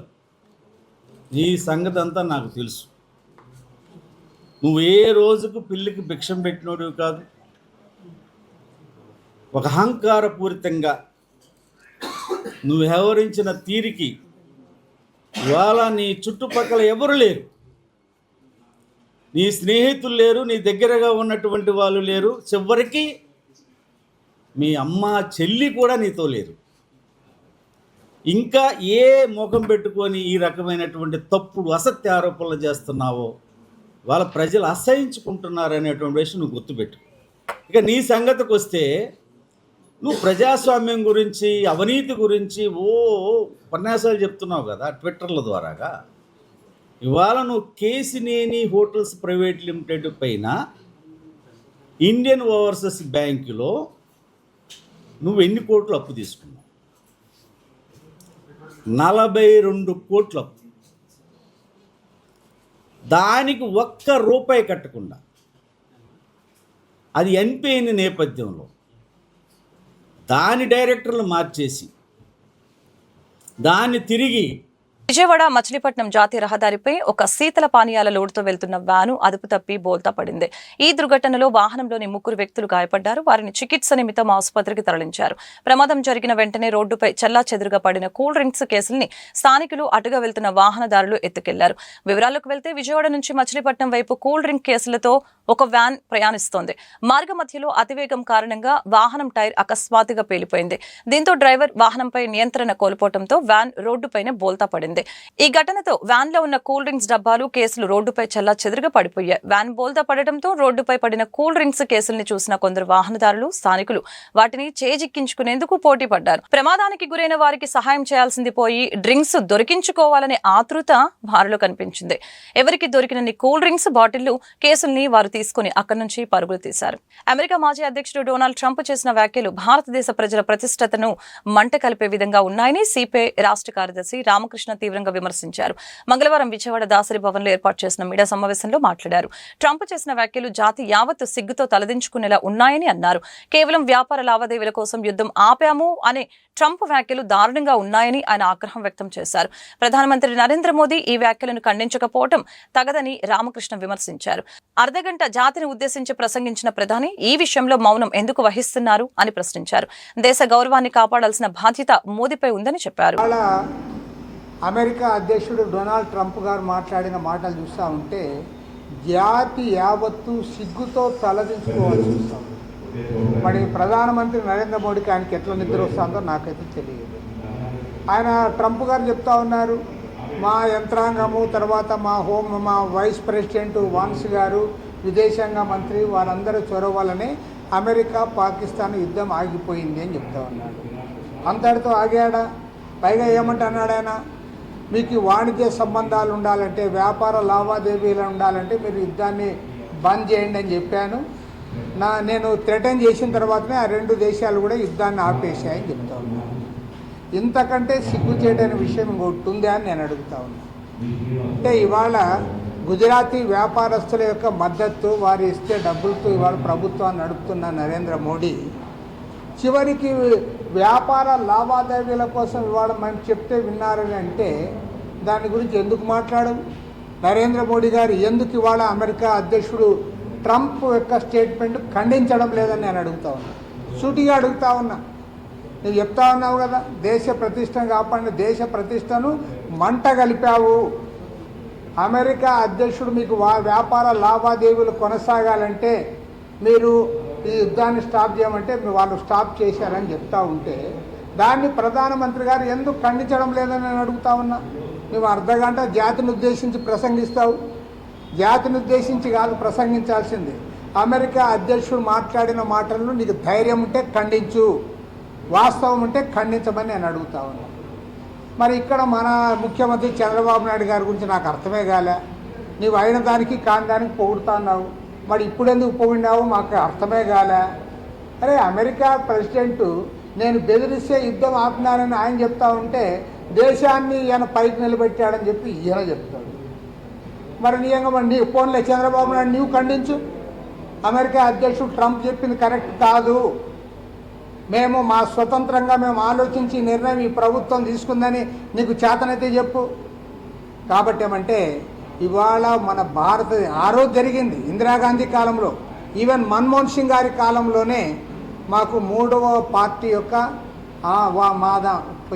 నీ సంగతి అంతా నాకు తెలుసు. నువ్వు ఏ రోజుకు పిల్లికి భిక్షం పెట్టినోడివి కాదు. ఒక అహంకారపూరితంగా నువ్వు వ్యవహరించిన తీరికి ఇవాళ నీ చుట్టుపక్కల ఎవరు లేరు, నీ స్నేహితులు లేరు, నీ దగ్గరగా ఉన్నటువంటి వాళ్ళు లేరు, చివరికి మీ అమ్మ చెల్లి కూడా నీతో లేరు. ఇంకా ఏ ముఖం పెట్టుకొని ఈ రకమైనటువంటి తప్పుడు అసత్య ఆరోపణలు చేస్తున్నావో వాళ్ళ ప్రజలు అసహించుకుంటున్నారనేటువంటి విషయం నువ్వు గుర్తుపెట్టు. ఇక నీ సంగతికి వస్తే, నువ్వు ప్రజాస్వామ్యం గురించి, అవినీతి గురించి ఉపన్యాసాలు చెప్తున్నావు కదా ట్విట్టర్ల ద్వారాగా. ఇవాళ నువ్వు కేసినేని హోటల్స్ ప్రైవేట్ లిమిటెడ్ పైన ఇండియన్ ఓవర్సీస్ బ్యాంకులో నువ్వు ఎన్ని కోట్లు అప్పు తీసుకున్నావు? 42 కోట్ల అప్పు. దానికి ₹1 కట్టకుండా, అది ఎన్పిఐని నేపథ్యంలో దాని డైరెక్టర్లు మార్చేసి దాన్ని తిరిగి విజయవాడ మచిలీపట్నం జాతీయ రహదారిపై ఒక శీతల పానీయాల లోడుతో వెళ్తున్న వ్యాను అదుపు తప్పి బోల్తా పడింది. ఈ దుర్ఘటనలో వాహనంలోని 3 వ్యక్తులు గాయపడ్డారు. వారిని చికిత్స నిమిత్తం ఆసుపత్రికి తరలించారు. ప్రమాదం జరిగిన వెంటనే రోడ్డుపై చెల్లాచెదురుగా పడిన కూల్ డ్రింక్స్ కేసుల్ని స్థానికులు అటుగా వెళ్తున్న వాహనదారులు ఎత్తుకెళ్లారు. వివరాలకు వెళ్తే, విజయవాడ నుంచి మచిలీపట్నం వైపు కూల్ డ్రింక్ కేసులతో ఒక వ్యాన్ ప్రయాణిస్తోంది. మార్గ మధ్యలో అతివేగం కారణంగా వాహనం టైర్ అకస్మాత్తుగా పేలిపోయింది. దీంతో డ్రైవర్ వాహనంపై నియంత్రణ కోల్పోవడంతో వ్యాన్ రోడ్డుపైనే బోల్తా పడింది. ఈ ఘటనతో వ్యాన్ లో ఉన్న కూల్ డ్రింక్స్ డబ్బాలు, కేసులు రోడ్డుపై చెల్లాచెదురుగా పడిపోయాయి. వ్యాన్ బోల్తా పడటంతో రోడ్డుపై పడిన కూల్ డ్రింక్స్ కేసుల్ని చూసిన కొందరు వాహనదారులు, స్థానికులు వాటిని చేజిక్కించుకునేందుకు పోటీ పడ్డారు. ప్రమాదానికి గురైన వారికి సహాయం చేయాల్సింది పోయి డ్రింక్స్ దొరికించుకోవాలనే ఆతృత వారిలో కనిపించింది. ఎవరికి దొరికినన్ని కూల్ డ్రింక్స్ బాటిళ్లు, కేసుల్ని వారు తీసుకుని అక్కడి నుంచి పరుగులు తీశారు. అమెరికా మాజీ అధ్యక్షుడు డొనాల్డ్ ట్రంప్ చేసిన వ్యాఖ్యలు భారతదేశ ప్రజల ప్రతిష్టతను మంట కలిపే విధంగా ఉన్నాయని సిపిఐ రాష్ట్ర కార్యదర్శి రామకృష్ణ తీవ్రంగా విమర్శించారు. మంగళవారం విజయవాడ దాసరి భవన్లో ఏర్పాటు చేసిన మీడియా సమావేశంలో మాట్లాడారు. ట్రంప్ చేసిన వ్యాఖ్యలు జాతి యావత్తు సిగ్గుతో తలదించుకునేలా ఉన్నాయని అన్నారు. కేవలం వ్యాపార లావాదేవీల కోసం యుద్ధం ఆపాము అనే ట్రంప్ వ్యాఖ్యలు దారుణంగా ఉన్నాయని ఆయన ఆగ్రహం వ్యక్తం చేశారు. ప్రధానమంత్రి నరేంద్ర మోదీ ఈ వ్యాఖ్యలను ఖండించకపోవడం తగదని రామకృష్ణ విమర్శించారు. అర్ధగంట జాతిని ఉద్దేశించి ప్రసంగించిన ప్రధాని ఈ విషయంలో మౌనం ఎందుకు వహిస్తున్నారు అని ప్రశ్నించారు. దేశ గౌరవాన్ని కాపాడాల్సిన బాధ్యత మోదీపై ఉందని చెప్పారు. అమెరికా అధ్యక్షుడు డొనాల్డ్ ట్రంప్ గారు మాట్లాడిన మాటలు చూస్తూ ఉంటే జాతి యావత్తు సిగ్గుతో తలదించుకోవాల్సి వస్తాం. మరి ప్రధానమంత్రి నరేంద్ర మోడీకి ఆయనకి ఎట్లా నిద్ర వస్తుందో నాకైతే తెలియదు. ఆయన ట్రంప్ గారు చెప్తా ఉన్నారు, మా యంత్రాంగము, తర్వాత మా వైస్ ప్రెసిడెంట్ వాన్స్ గారు, విదేశాంగ మంత్రి, వారందరూ చొరవ వల్లనే అమెరికా పాకిస్తాన్ యుద్ధం ఆగిపోయింది అని చెప్తా ఉన్నాడు. అంతటితో ఆగాడా? పైగా ఏమంటున్నాడు ఆయన, మీకు వాణిజ్య సంబంధాలు ఉండాలంటే, వ్యాపార లావాదేవీలు ఉండాలంటే మీరు యుద్ధాన్ని బంద్ చేయండి అని చెప్పాను. నేను థ్రెటన్ చేసిన తర్వాతనే ఆ 2 దేశాలు కూడా యుద్ధాన్ని ఆపేశాయని చెప్తా ఉన్నాను. ఇంతకంటే సిగ్గు చేయడానికి విషయం ఇంకొకటి ఉందా అని నేను అడుగుతా ఉన్నాను. అంటే ఇవాళ గుజరాతీ వ్యాపారస్తుల యొక్క మద్దతు, వారు ఇస్తే డబ్బులతో ఇవాళ ప్రభుత్వాన్ని నడుపుతున్న నరేంద్ర మోడీ చివరికి వ్యాపార లావాదేవీల కోసం ఇవాళ మనం చెప్తే విన్నారని అంటే దాని గురించి ఎందుకు మాట్లాడవు? నరేంద్ర మోడీ గారు ఎందుకు ఇవాళ అమెరికా అధ్యక్షుడు ట్రంప్ యొక్క స్టేట్మెంట్ ఖండించడం లేదని నేను అడుగుతా ఉన్నా, సూటిగా అడుగుతా ఉన్నా. నువ్వు చెప్తా ఉన్నావు కదా, దేశ ప్రతిష్టను కాపాడిన, దేశ ప్రతిష్టను మంట కలిపావు. అమెరికా అధ్యక్షుడు మీకు వ్యాపార లావాదేవీలు కొనసాగాలంటే మీరు ఈ యుద్ధాన్ని స్టాప్ చేయమంటే వాళ్ళు స్టాప్ చేశారని చెప్తా ఉంటే దాన్ని ప్రధానమంత్రి గారు ఎందుకు ఖండించడం లేదని నేను అడుగుతా ఉన్నా. నువ్వు అర్ధగంట జాతిని ఉద్దేశించి ప్రసంగిస్తావు. జాతిని ఉద్దేశించి కాదు ప్రసంగించాల్సింది. అమెరికా అధ్యక్షుడు మాట్లాడిన మాటలను నీకు ధైర్యం ఉంటే ఖండించు, వాస్తవం ఉంటే ఖండించమని నేను అడుగుతా ఉన్నా. మరి ఇక్కడ మన ముఖ్యమంత్రి చంద్రబాబు నాయుడు గారి గురించి నాకు అర్థమే కాలే. నీవు అయిన దానికి కాని దానికి పొగుడుతున్నావు. మరి ఇప్పుడు ఎందుకు పొగిడినావు మాకు అర్థమే కాలే. అరే అమెరికా ప్రెసిడెంటు నేను బెదిరిస్తే యుద్ధం ఆపినానని ఆయన చెప్తా ఉంటే దేశాన్ని ఈయన పైకి నిలబెట్టాడని చెప్పి ఈయన చెప్తాడు. మరి నీ ఫోన్లో చంద్రబాబు నాయుడు నీవు ఖండించు. అమెరికా అధ్యక్షుడు ట్రంప్ చెప్పింది కరెక్ట్ కాదు, మేము మా స్వతంత్రంగా మేము ఆలోచించి నిర్ణయం ఈ ప్రభుత్వం తీసుకుందని నీకు చేతనైతే చెప్పు. కాబట్టి ఏమంటే ఇవాళ మన భారత ఆ రోజు జరిగింది ఇందిరాగాంధీ కాలంలో, ఈవెన్ మన్మోహన్ సింగ్ గారి కాలంలోనే మాకు మూడవ పార్టీ యొక్క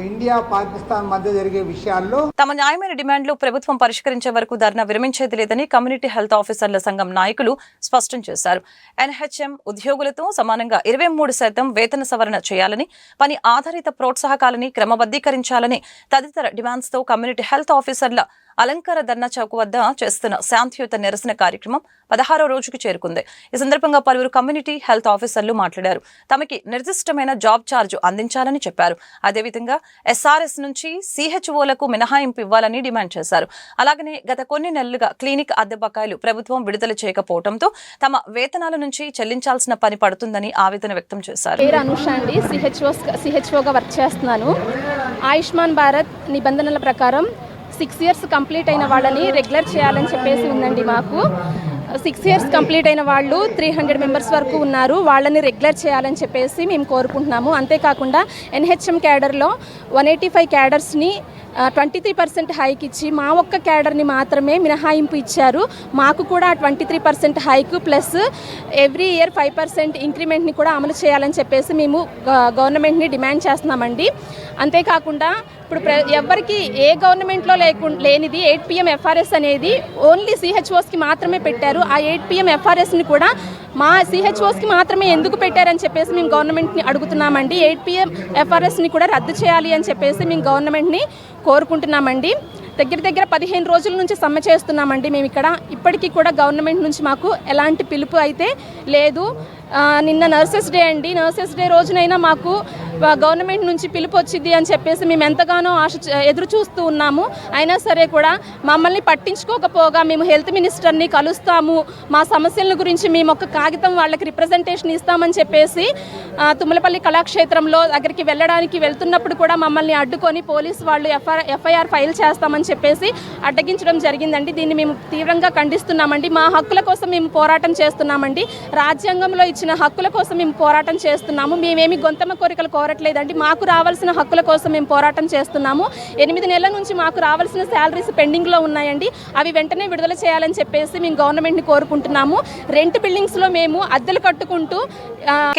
ఇండియా పాకిస్తాన్ మధ్య జరిగే విషయాల్లో తమ న్యాయమైన డిమాండ్లు ప్రభుత్వం పరిష్కరించే వరకు ధర్నా విరమించేది లేదని కమ్యూనిటీ హెల్త్ ఆఫీసర్ల సంఘం నాయకులు స్పష్టం చేశారు. ఎన్హెచ్ఎం ఉద్యోగులతో సమానంగా 23% వేతన సవరణ చేయాలని, పని ఆధారిత ప్రోత్సాహకాలని క్రమబద్ధీకరించాలని తదితర డిమాండ్స్ తో కమ్యూనిటీ హెల్త్ ఆఫీసర్ల అలంకార ధర్నా చౌక్ వద్ద చేస్తున్న శాంతియుత నిరసన కార్యక్రమం 16వ రోజుకు చేరుకుంది. ఈ సందర్భంగా పలువురు కమ్యూనిటీ హెల్త్ ఆఫీసర్లు మాట్లాడారు. తమకి నిర్దిష్టమైన జాబ్ ఛార్జ్ అందించాలని చెప్పారు. అదేవిధంగా ఎస్ఆర్ఎస్ నుంచి సిహెచ్ఓలకు మినహాయింపు ఇవ్వాలని డిమాండ్ చేశారు. అలాగనే గత కొన్ని నెలలుగా క్లినిక్ అద్దె బకాయిలు ప్రభుత్వం విడుదల చేయకపోవడంతో తమ వేతనాల నుంచి చెల్లించాల్సిన పని పడుతుందని ఆవేదన వ్యక్తం చేశారు. సిహెచ్ఓగా వర్క్ చేస్తున్నాను. ఆయుష్మాన్ భారత్ నిబంధనల ప్రకారం 6 years కంప్లీట్ అయిన వాళ్ళని రెగ్యులర్ చేయాలని చెప్పేసి ఉందండి. మాకు 6 years కంప్లీట్ అయిన వాళ్ళు 300 మెంబర్స్ వరకు ఉన్నారు, వాళ్ళని రెగ్యులర్ చేయాలని చెప్పేసి మేము కోరుకుంటున్నాము. అంతేకాకుండా ఎన్హెచ్ఎం క్యాడర్లో 185 క్యాడర్స్ని 23% హైక్ ఇచ్చి మా ఒక్క క్యాడర్ని మాత్రమే మినహాయింపు ఇచ్చారు. మాకు కూడా 23% హైక్ ప్లస్ ఎవ్రీ ఇయర్ 5% ఇంక్రిమెంట్ని కూడా అమలు చేయాలని చెప్పేసి మేము గవర్నమెంట్ని డిమాండ్ చేస్తున్నామండి. అంతేకాకుండా ఇప్పుడు ఎవరికి ఏ గవర్నమెంట్లో లేనిది 8 PM FRS అనేది ఓన్లీ సిహెచ్ఓస్కి మాత్రమే పెట్టారు. ఆ 8 PM FRSని కూడా మా సిహెచ్ఓస్కి మాత్రమే ఎందుకు పెట్టారని చెప్పేసి మేము గవర్నమెంట్ని అడుగుతున్నామండి. 8 PM FRSని కూడా రద్దు చేయాలి అని చెప్పేసి మేము గవర్నమెంట్ని కోరుకుంటున్నామండి. దగ్గర 15 రోజుల నుంచి సమ్మె చేస్తున్నామండి మేము ఇక్కడ. ఇప్పటికీ కూడా గవర్నమెంట్ నుంచి మాకు ఎలాంటి పిలుపు అయితే లేదు. నిన్న నర్సెస్ డే అండి, నర్సెస్ డే రోజునైనా మాకు గవర్నమెంట్ నుంచి పిలుపు వచ్చింది అని చెప్పేసి మేము ఎంతగానో ఎదురు చూస్తూ ఉన్నాము. అయినా సరే కూడా మమ్మల్ని పట్టించుకోకపోగా మేము హెల్త్ మినిస్టర్ని కలుస్తాము, మా సమస్యల గురించి మేము ఒక కాగితం వాళ్ళకి రిప్రజెంటేషన్ ఇస్తామని చెప్పేసి తుమ్మలపల్లి కళాక్షేత్రంలో దగ్గరికి వెళ్తున్నప్పుడు కూడా మమ్మల్ని అడ్డుకొని పోలీసు వాళ్ళు ఎఫ్ఐఆర్ ఫైల్ చేస్తామని చెప్పేసి అడ్డగించడం జరిగిందండి. దీన్ని మేము తీవ్రంగా ఖండిస్తున్నామండి. మా హక్కుల కోసం మేము పోరాటం చేస్తున్నామండి. రాజ్యాంగంలో ఇచ్చిన హక్కుల కోసం మేము పోరాటం చేస్తున్నాము. మేమేమి గొంతమ కోరికలు కోరట్లేదండి. మాకు రావాల్సిన హక్కుల కోసం మేము పోరాటం చేస్తున్నాము. 8 నెలల నుంచి మాకు రావాల్సిన శాలరీస్ పెండింగ్లో ఉన్నాయండి. అవి వెంటనే విడుదల చేయాలని చెప్పేసి మేము గవర్నమెంట్ని కోరుకుంటున్నాము. రెంట్ బిల్డింగ్స్లో మేము అద్దెలు కట్టుకుంటూ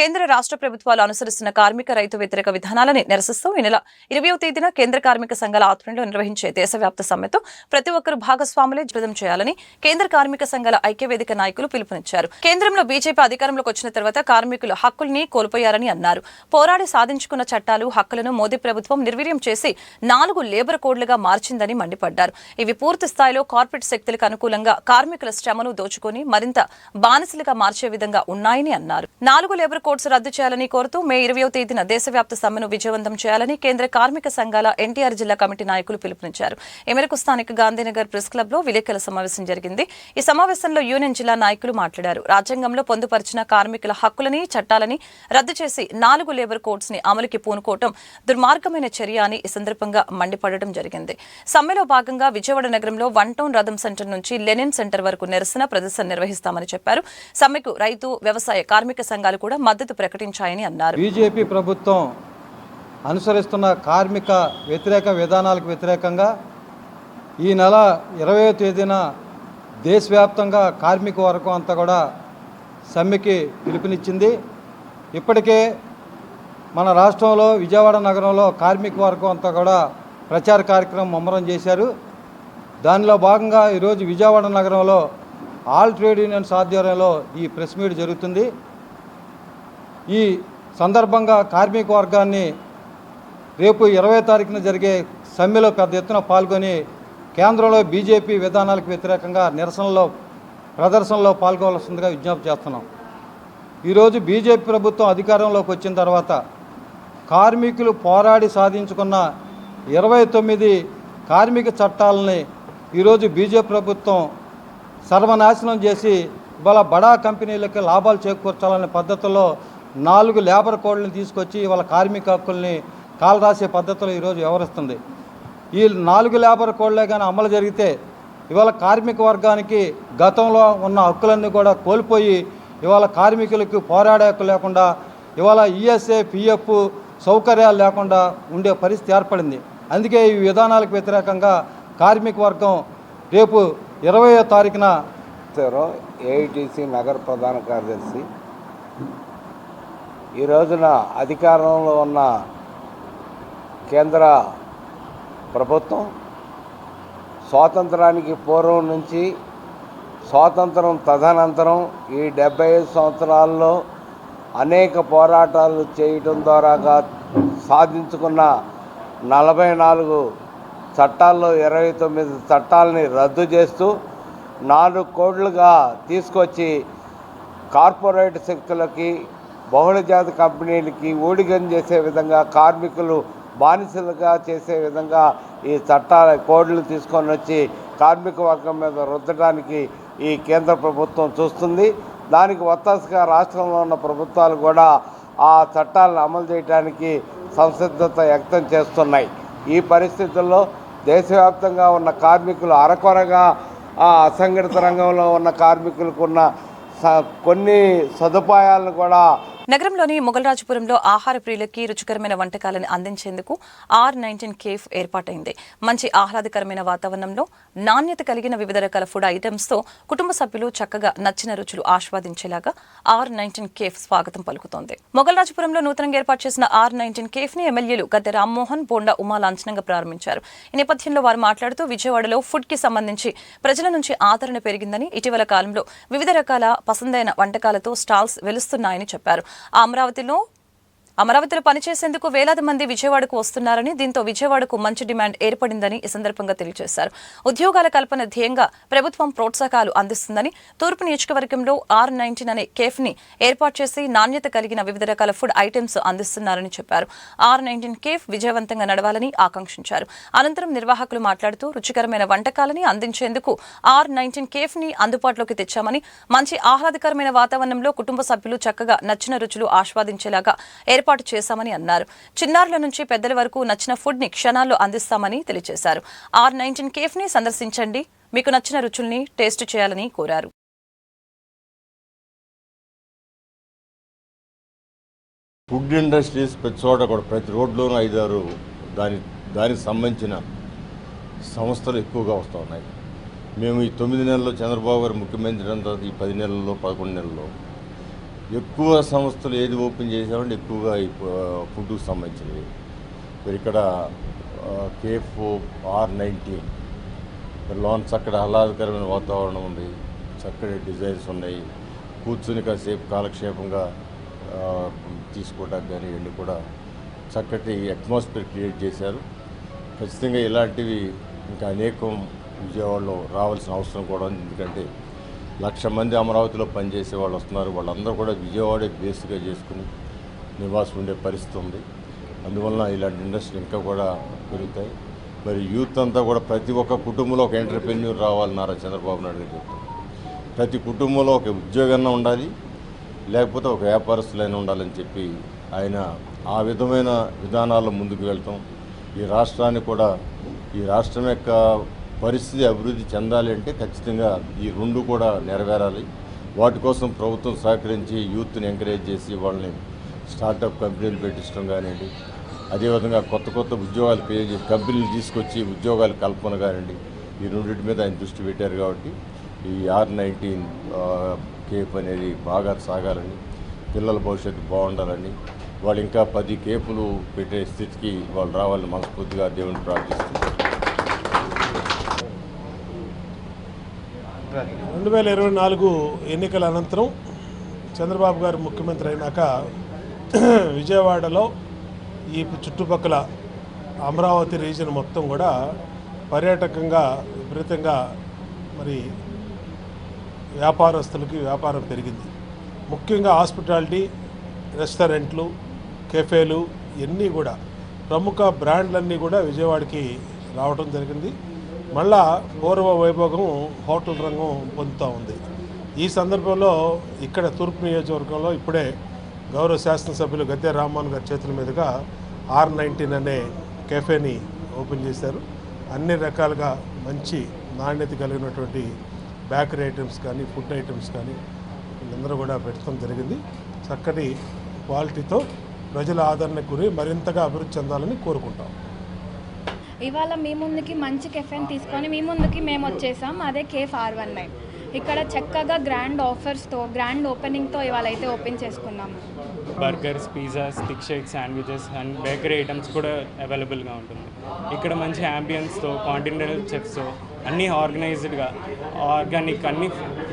కేంద్ర రాష్ట్ర ప్రభుత్వాలు అనుసరిస్తున్న కార్మిక రైతు వ్యతిరేక విధానాలని నిరసిస్తూ ఈ నెల 20వ తేదీన కేంద్ర కార్మిక సంఘాల ఆధ్వర్యంలో నిర్వహించే దేశవ్యాప్త సమ్మెతో ప్రతి ఒక్కరూ భాగస్వాములే జృతం చేయాలని కేంద్ర కార్మిక సంఘాల ఐక్యవేదిక నాయకులు పిలుపునిచ్చారు. కేంద్రంలో బీజేపీ అధికారంలోకి వచ్చిన తర్వాత కార్మికులు హక్కుల్ని కోల్పోయారని అన్నారు. పోరాడి సాధించుకున్న చట్టాలు, హక్కులను మోదీ ప్రభుత్వం నిర్వీర్యం చేసి 4 లేబర్ కోడ్లుగా మార్చిందని మండిపడ్డారు. ఇవి పూర్తి స్థాయిలో కార్పొరేట్ శక్తులకు అనుకూలంగా కార్మికుల శ్రమను దోచుకొని మరింత బానిసలుగా మార్చే విధంగా ఉన్నాయని అన్నారు. 4 లేబర్ కోడ్స్ రద్దు చేయాలని కోరుతూ మే 20వ తేదీన దేశవ్యాప్త సమ్మెను విజయవంతం చేయాలని కేంద్ర కార్మిక సంఘాల ఎన్టీఆర్ జిల్లా కమిటీ నాయకులు పిలుపునిచ్చారు. ఈ మేరకు స్థానిక గాంధీనగర్ ప్రెస్ క్లబ్ లో విలేకరుల సమావేశం జరిగింది. ఈ సమావేశంలో యూనియన్ జిల్లా నాయకులు మాట్లాడారు. రాజ్యాంగంలో పొందుపరిచిన కార్మికుల హక్కులని, చట్టాలని రద్దు చేసి 4 లేబర్ కోడ్స్ ని అమలుకి పూనుకోవటం దుర్మార్గమైన చర్య అని ఈ సందర్భంగా మండిపడడం జరిగింది. సమ్మెలో భాగంగా విజయవాడ నగరంలో 1 టౌన్ రథం సెంటర్ నుంచి లెనిన్ సెంటర్ వరకు నిరసన ప్రదర్శన నిర్వహిస్తామని చెప్పారు. సమ్మెకు రైతు, వ్యవసాయ, కార్మిక సంఘాలు కూడా మద్దతు ప్రకటించాయని అన్నారు. బీజేపీ ప్రభుత్వం అనుసరిస్తున్న కార్మిక వ్యతిరేక విధానాలకు వ్యతిరేకంగా ఈ నెల 20వ తేదీన దేశవ్యాప్తంగా కార్మిక వర్గం అంతా కూడా సమ్మెకి పిలుపునిచ్చింది. ఇప్పటికే మన రాష్ట్రంలో విజయవాడ నగరంలో కార్మిక వర్గం అంతా కూడా ప్రచార కార్యక్రమం ముమ్మరం చేశారు. దానిలో భాగంగా ఈరోజు విజయవాడ నగరంలో ఆల్ ట్రేడ్ యూనియన్స్ ఆధ్వర్యంలో ఈ ప్రెస్ మీట్ జరుగుతుంది. ఈ సందర్భంగా కార్మిక వర్గాన్ని రేపు 20వ తారీఖున జరిగే సమ్మెలో పెద్ద ఎత్తున పాల్గొని కేంద్రంలో బీజేపీ విధానాలకు వ్యతిరేకంగా ప్రదర్శనలో పాల్గొవలసిందిగా విజ్ఞప్తి చేస్తున్నాం. ఈరోజు బీజేపీ ప్రభుత్వం అధికారంలోకి వచ్చిన తర్వాత కార్మికులు పోరాడి సాధించుకున్న 29 కార్మిక చట్టాలని ఈరోజు బీజేపీ ప్రభుత్వం సర్వనాశనం చేసి ఇవాళ బడా కంపెనీలకి లాభాలు చేకూర్చాలనే పద్ధతిలో 4 లేబర్ కోడ్లను తీసుకొచ్చి ఇవాళ కార్మిక హక్కుల్ని కాలరాసే పద్ధతిలో ఈరోజు వ్యవహరిస్తుంది. ఈ 4 లేబర్ కోడ్లే కానీ అమలు జరిగితే ఇవాళ కార్మిక వర్గానికి గతంలో ఉన్న హక్కులన్నీ కూడా కోల్పోయి ఇవాళ కార్మికులకు పోరాడే హక్కు లేకుండా, ఇవాళ ఈఎస్ఏ పిఎఫ్ సౌకర్యాలు లేకుండా ఉండే పరిస్థితి ఏర్పడింది. అందుకే ఈ విధానాలకు వ్యతిరేకంగా కార్మిక వర్గం రేపు 20వ తారీఖున ఏఐటీసీ నగర ప్రధాన కార్యదర్శి ఈ రోజున అధికారంలో ఉన్న కేంద్ర ప్రభుత్వం స్వాతంత్రానికి పూర్వం నుంచి స్వాతంత్రం తదనంతరం ఈ 75 సంవత్సరాల్లో అనేక పోరాటాలు చేయడం ద్వారాగా సాధించుకున్న 44 చట్టాల్లో 29 చట్టాలని రద్దు చేస్తూ 4 కోట్లుగా తీసుకొచ్చి కార్పొరేట్ శక్తులకి, బహుళజాతి కంపెనీలకి ఊడిగం చేసే విధంగా, కార్మికులు బానిసలుగా చేసే విధంగా ఈ చట్టాల కోడ్లు తీసుకొని వచ్చి కార్మిక వర్గం మీద రుద్దడానికి ఈ కేంద్ర ప్రభుత్వం చూస్తుంది. దానికి ఒత్తాసుగా రాష్ట్రంలో ఉన్న ప్రభుత్వాలు కూడా ఆ చట్టాలను అమలు చేయడానికి సంసిద్ధత వ్యక్తం చేస్తున్నాయి. ఈ పరిస్థితుల్లో దేశవ్యాప్తంగా ఉన్న కార్మికులు అరకొరగా అసంఘటిత రంగంలో ఉన్న కార్మికులకు ఉన్న కొన్ని సదుపాయాలను కూడా నగరంలోని మొగల్రాజపురంలో ఆహార ప్రియులకి రుచికరమైన వంటకాలను అందించేందుకు R19 కేఫ్ ఏర్పాటైంది. మంచి ఆహ్లాదకరమైన వాతావరణంలో నాణ్యత కలిగిన వివిధ రకాల ఫుడ్ ఐటమ్స్తో కుటుంబ సభ్యులు చక్కగా నచ్చిన రుచులు ఆస్వాదించేలాగా R19 కేఫ్ స్వాగతం పలుకుతోంది. మొగల్రాజపురంలో నూతనంగా ఏర్పాటు చేసిన R19 కేఫ్ ని ఎమ్మెల్యేలు గద్దె రామ్మోహన్, బోండా ఉమా లాంఛనంగా ప్రారంభించారు. ఈ నేపథ్యంలో వారు మాట్లాడుతూ విజయవాడలో ఫుడ్ కి సంబంధించి ప్రజల నుంచి ఆదరణ పెరిగిందని, ఇటీవల కాలంలో వివిధ రకాల పసందైన వంటకాలతో స్టాల్స్ వెలుస్తున్నాయని చెప్పారు. అమరావతిలో పనిచేసేందుకు వేలాది మంది విజయవాడకు వస్తున్నారని, దీంతో విజయవాడకు మంచి డిమాండ్ ఏర్పడిందని ఈ సందర్భంగా తెలియజేశారు. ఉద్యోగాల కల్పన ధ్యేయంగా ప్రభుత్వం ప్రోత్సాహకాలు అందిస్తుందని, తూర్పు నియోజకవర్గంలో R19 అనే కేఫ్ ని ఏర్పాటు చేసి నాణ్యత కలిగిన వివిధ రకాల ఫుడ్ ఐటమ్స్ అందిస్తున్నారని చెప్పారు. R19 కేఫ్ విజయవంతంగా నడవాలని ఆకాంక్షించారు. అనంతరం నిర్వాహకులు మాట్లాడుతూ రుచికరమైన వంటకాలని అందించేందుకు R19 కేఫ్ ని అందుబాటులోకి తెచ్చామని, మంచి ఆహ్లాదకరమైన వాతావరణంలో కుటుంబ సభ్యులు చక్కగా నచ్చిన రుచులు ఆస్వాదించేలాగా ఏర్పాటు చేశామని అన్నారు. చిన్నారుల నుంచి పెద్దల వరకు నచ్చిన ఫుడ్ ని క్షణాల్లో అందిస్తామని తెలియజేశారు. R19 కేఫ్ ని సందర్శించండి, మీకు నచ్చిన రుచుల్ని టేస్ట్ చేయాలని కోరారు. ఫుడ్ ఇండస్ట్రీస్ ప్రతి చోట కూడా, ప్రతి రోడ్లోనూ 5-6 దానికి సంబంధించిన సంస్థలు ఎక్కువగా వస్తూ ఉన్నాయి. మేము ఈ 9 నెలల్లో చంద్రబాబు గారు ముఖ్యమంత్రి అయిన తర్వాత ఈ 10 నెలల్లో 11 నెలల్లో ఎక్కువ సంస్థలు ఏది ఓపెన్ చేసామంటే ఎక్కువగా ఈ ఫుడ్కు సంబంధించినవి. మరి ఇక్కడ కేఫ్ R19 లోన్ చక్కటి ఆహ్లాదకరమైన వాతావరణం ఉంది, చక్కటి డిజైన్స్ ఉన్నాయి, కూర్చుని కాసేపు కాలక్షేపంగా తీసుకోవడానికి కానీ ఇవన్నీ కూడా చక్కటి అట్మాస్ఫియర్ క్రియేట్ చేశారు. ఖచ్చితంగా ఇలాంటివి ఇంకా అనేకం విజయవాడలో రావాల్సిన అవసరం కూడా ఉంది. ఎందుకంటే 1,00,000 మంది అమరావతిలో పనిచేసే వాళ్ళు వస్తున్నారు. వాళ్ళందరూ కూడా విజయవాడే బేస్గా చేసుకుని నివాసం ఉండే పరిస్థితి ఉంది. అందువలన ఇలాంటి ఇండస్ట్రీ ఇంకా కూడా పెరుగుతాయి. మరి యూత్ అంతా కూడా ప్రతి ఒక్క కుటుంబంలో ఒక ఎంటర్ప్రెన్యూర్ రావాలన్నారా చంద్రబాబు నాయుడు గారు చెప్తారు. ప్రతి కుటుంబంలో ఒక ఉద్యోగన్నా ఉండాలి, లేకపోతే ఒక వ్యాపారస్తులైనా ఉండాలని చెప్పి ఆయన ఆ విధమైన విధానాల్లో ముందుకు వెళ్తాం. ఈ రాష్ట్రాన్ని కూడా, ఈ రాష్ట్రం యొక్క పరిస్థితి అభివృద్ధి చెందాలి అంటే ఖచ్చితంగా ఈ 2 కూడా నెరవేరాలి. వాటి కోసం ప్రభుత్వం సహకరించి యూత్ని ఎంకరేజ్ చేసి వాళ్ళని స్టార్టప్ కంపెనీలు పెట్టించడం కానివ్వండి, అదేవిధంగా కొత్త ఉద్యోగాలు క్రియేట్ చేసి కంపెనీలు తీసుకొచ్చి ఉద్యోగాలు కల్పన కానివ్వండి, ఈ 2 మీద ఆయన దృష్టి పెట్టారు. కాబట్టి ఈ R19 కేఫ్ అనేది బాగా సాగాలని, పిల్లల భవిష్యత్తు బాగుండాలని, వాళ్ళు ఇంకా 10 కేఫ్లు పెట్టే స్థితికి వాళ్ళు రావాలని మనస్ఫూర్తిగా దేవుని ప్రార్థిస్తున్నారు. 2024 ఎన్నికల అనంతరం చంద్రబాబు గారు ముఖ్యమంత్రి అయినాక విజయవాడలో ఈ చుట్టుపక్కల అమరావతి రీజన్ మొత్తం కూడా పర్యాటకంగా విపరీతంగా మరి వ్యాపారస్తులకి వ్యాపారం పెరిగింది. ముఖ్యంగా హాస్పిటాలిటీ, రెస్టారెంట్లు, కెఫేలు ఇవన్నీ కూడా ప్రముఖ బ్రాండ్లన్నీ కూడా విజయవాడకి రావడం జరిగింది. మళ్ళా పూర్వ వైభోగం హోటల్ రంగం పొందుతూ ఉంది. ఈ సందర్భంలో ఇక్కడ తూర్పు నియోజకవర్గంలో ఇప్పుడే గౌరవ శాసనసభ్యులు గద్దె రామ్మోహన్ గారి చేతుల మీదుగా R19 అనే కెఫేని ఓపెన్ చేశారు. అన్ని రకాలుగా మంచి నాణ్యత కలిగినటువంటి బేకరీ ఐటమ్స్ కానీ, ఫుడ్ ఐటమ్స్ కానీ, వీళ్ళందరూ కూడా పెట్టడం జరిగింది. చక్కటి క్వాలిటీతో ప్రజల ఆదరణకు గురి మరింతగా అభివృద్ధి చెందాలని కోరుకుంటాం. ఇవాళ మీ ముందుకి మంచి కెఫెన్ తీసుకొని మీ ముందుకి మేము వచ్చేసాం. అదే కేఫ్ R19. ఇక్కడ చక్కగా గ్రాండ్ ఆఫర్స్తో గ్రాండ్ ఓపెనింగ్తో ఇవాళ అయితే ఓపెన్ చేసుకున్నాము. Burgers, pizzas, thick shake, sandwiches and bakery items కూడా అవైలబుల్గా ఉంటుంది. ఇక్కడ మంచి యాంబియన్స్తో కాంటినెంటల్ చెఫ్స్తో అన్నీ ఆర్గనైజ్డ్గా ఆర్గానిక్ అన్నీ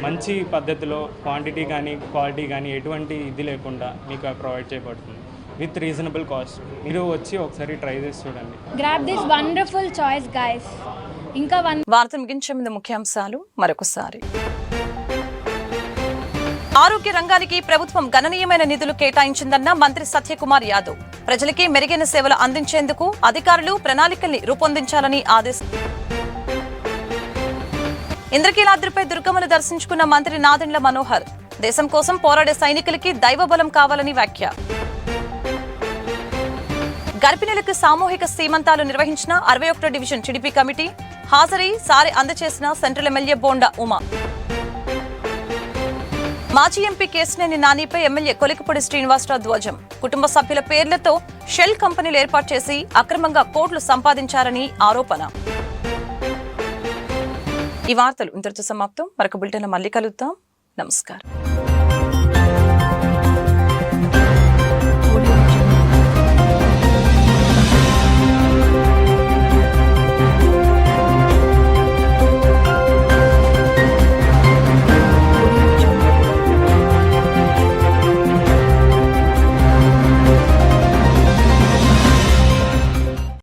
మంచి పద్ధతిలో క్వాంటిటీ కానీ క్వాలిటీ కానీ ఎటువంటి ఇది లేకుండా మీకు ప్రొవైడ్ చేయబడుతుంది విత్ రీజనబుల్ కాస్ట్. మీరు వచ్చి ఒకసారి ట్రై చేసి చూడండి. Grab this wonderful choice guys. ఇంకా వార్త ముగించే ముందు ముఖ్యాంశాలు మరొకసారి. ఆరోగ్య రంగానికి ప్రభుత్వం గణనీయమైన నిధులు కేటాయించిందన్న మంత్రి సత్యకుమార్ యాదవ్. ప్రజలకి మెరుగైన సేవలు అందించేందుకు అధికారులు ప్రణాళికల్ని రూపొందించాలని ఆదేశం. ఇంద్రకీలాద్రిపై దుర్గమ్మను దర్శించుకున్న మంత్రి నాదెండ్ల మనోహర్. దేశం కోసం పోరాడే సైనికులకి దైవబలం కావాలని వ్యాఖ్య. గర్భిణులకు సామూహిక సీమంతాలు నిర్వహించిన 61వ డివిజన్ టీడీపీ కమిటీ. హాజరై సారి అందజేసిన సెంట్రల్ ఎమ్మెల్యే బోండా ఉమా. మాజీ ఎంపీ కేశినేని నానిపై ఎమ్మెల్యే కొలికపూడి శ్రీనివాసరావు ధ్వజం. కుటుంబ సభ్యుల పేర్లతో షెల్ కంపెనీలు ఏర్పాటు చేసి అక్రమంగా కోట్లు సంపాదించారని ఆరోపణ. ఈ వార్తలు ఇంతటితో సమాప్తం. మరొక బులెటిన్లో మళ్ళీ కలుద్దాం. నమస్కారం.